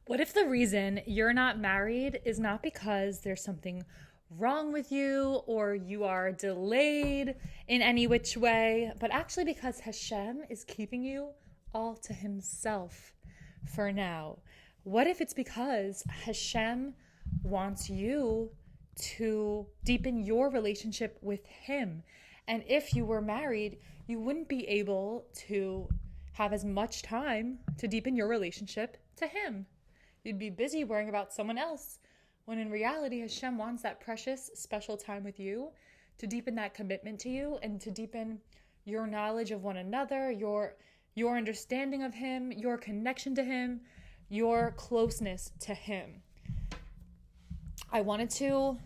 What if the reason you're not married is not because there's something wrong with you or you are delayed in any which way, but actually because Hashem is keeping you all to himself for now? What if it's because Hashem wants you to deepen your relationship with him? And if you were married, you wouldn't be able to have as much time to deepen your relationship to him. You'd be busy worrying about someone else, when in reality, Hashem wants that precious, special time with you to deepen that commitment to you and to deepen your knowledge of one another, your understanding of him, your connection to him, your closeness to him. I wanted to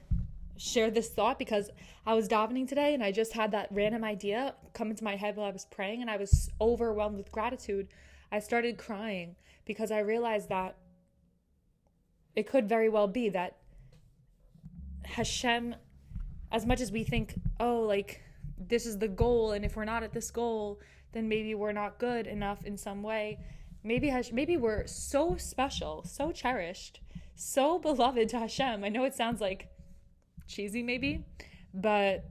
share this thought because I was davening today and I just had that random idea come into my head while I was praying, and I was overwhelmed with gratitude. I started crying because I realized that it could very well be that Hashem, as much as we think, oh, like this is the goal, and if we're not at this goal, then maybe we're not good enough in some way. Maybe we're so special, so cherished, so beloved to Hashem. I know it sounds like cheesy, maybe, but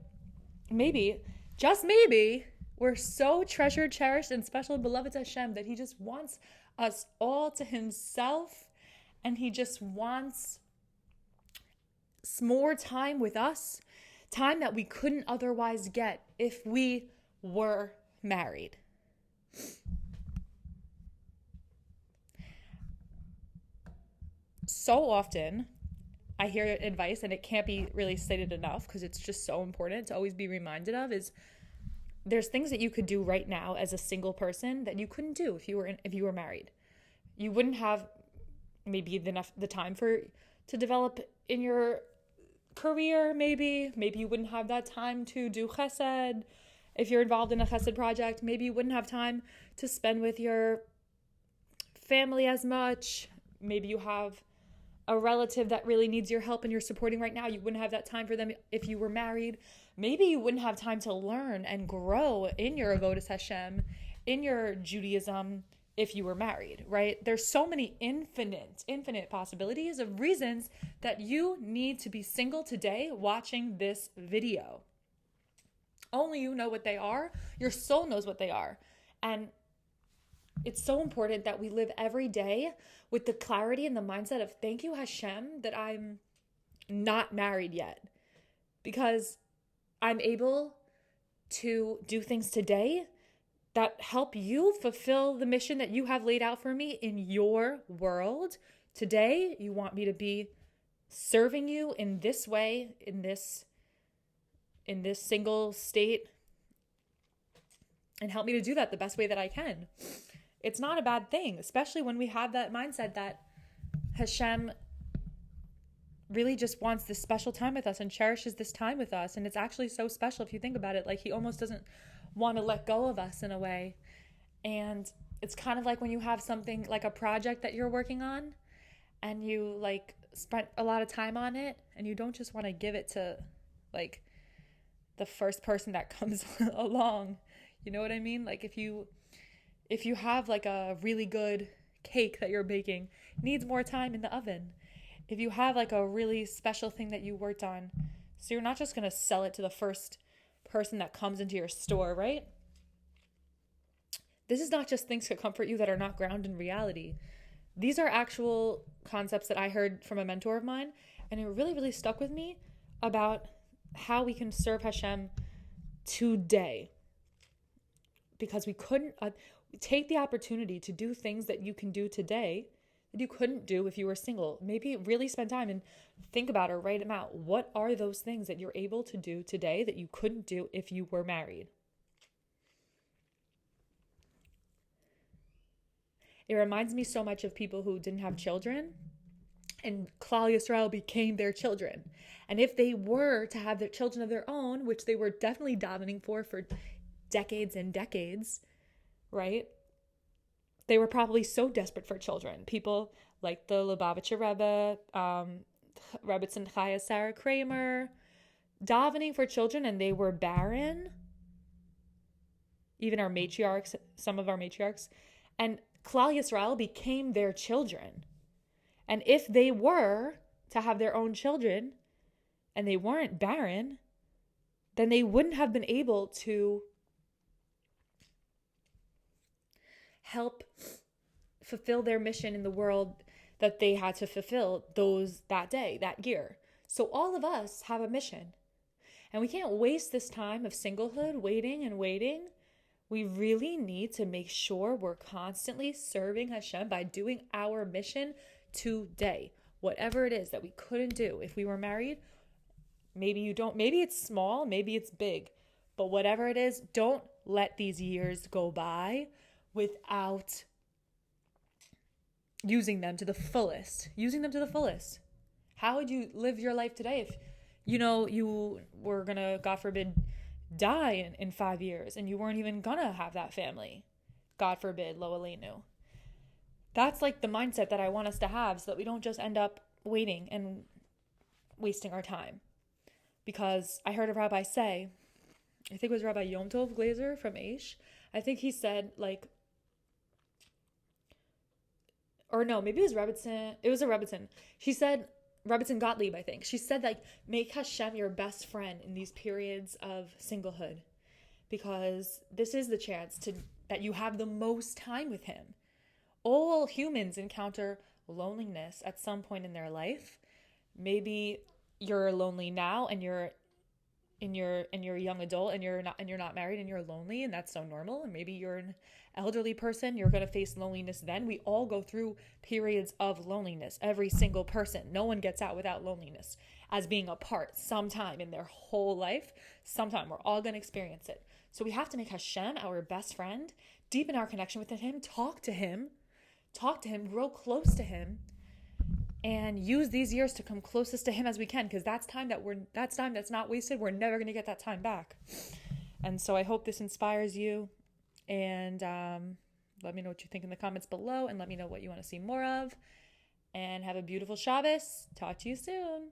maybe, just maybe, we're so treasured, cherished, and special and beloved to Hashem that he just wants us all to himself, and he just wants more time with us, time that we couldn't otherwise get if we were married. So often I hear advice, and it can't be really stated enough because it's just so important to always be reminded of, is there's things that you could do right now as a single person that you couldn't do if you were married. You wouldn't have maybe the time to develop in your career. Maybe you wouldn't have that time to do chesed if you're involved in a chesed project. Maybe you wouldn't have time to spend with your family as much. Maybe you have a relative that really needs your help and you're supporting right now. You wouldn't have that time for them if you were married. Maybe you wouldn't have time to learn and grow in your avodas Hashem, in your Judaism, if you were married, right? There's so many infinite possibilities of reasons that you need to be single today watching this video. Only you know what they are. Your soul knows what they are. And it's so important that we live every day with the clarity and the mindset of thank you, Hashem, that I'm not married yet, because I'm able to do things today that help you fulfill the mission that you have laid out for me in your world. Today, you want me to be serving you in this way, in this single state, and help me to do that the best way that I can. It's not a bad thing, especially when we have that mindset that Hashem really just wants this special time with us and cherishes this time with us. And it's actually so special if you think about it. Like, he almost doesn't want to let go of us in a way. And it's kind of like when you have something like a project that you're working on and you like spent a lot of time on it, and you don't just want to give it to like the first person that comes along. You know what I mean? Like if you have like a really good cake that you're baking, it needs more time in the oven. If you have like a really special thing that you worked on, so you're not just going to sell it to the first person that comes into your store, right? This is not just things to comfort you that are not grounded in reality. These are actual concepts that I heard from a mentor of mine, and it really, really stuck with me about how we can serve Hashem today. Because we couldn't take the opportunity to do things that you can do today that you couldn't do if you were single. Maybe really spend time and think about or write them out. What are those things that you're able to do today that you couldn't do if you were married? It reminds me so much of people who didn't have children, and Klal Yisrael became their children. And if they were to have their children of their own, which they were definitely davening for decades and decades, right? They were probably so desperate for children. People like the Lubavitcher Rebbe, Rebbetzin Chaya Sarah Kramer, davening for children, and they were barren. Even our matriarchs, some of our matriarchs. And Klal Yisrael became their children. And if they were to have their own children and they weren't barren, then they wouldn't have been able to help fulfill their mission in the world that they had to fulfill that day, that year. So all of us have a mission. And we can't waste this time of singlehood waiting and waiting. We really need to make sure we're constantly serving Hashem by doing our mission today. Whatever it is that we couldn't do if we were married, maybe you don't, maybe it's small, maybe it's big, but whatever it is, don't let these years go by without using them to the fullest. How would you live your life today if, you were gonna, God forbid, die in 5 years and you weren't even gonna have that family? God forbid, lo aleinu. That's like the mindset that I want us to have, so that we don't just end up waiting and wasting our time. Because I heard a rabbi say, I think it was Rabbi Yom Tov Glazer from Aish, I think he said, or no, maybe it was Rebbitzin. It was a Rebbitzin. She said, Rebbitzin Gottlieb, I think. She said, make Hashem your best friend in these periods of singlehood, because this is the chance that you have the most time with him. All humans encounter loneliness at some point in their life. Maybe you're lonely now and you're a young adult and you're not married and you're lonely, and that's so normal. And maybe you're an elderly person, you're going to face loneliness then. We all go through periods of loneliness, every single person. No one gets out without loneliness as being apart sometime in their whole life. Sometime we're all going to experience it. So we have to make Hashem our best friend, deepen our connection with him, talk to him, grow close to him, and use these years to come closest to him as we can, because that's time that's not wasted. We're never going to get that time back. And so I hope this inspires you, and let me know what you think in the comments below, and let me know what you want to see more of, and have a beautiful Shabbos. Talk to you soon.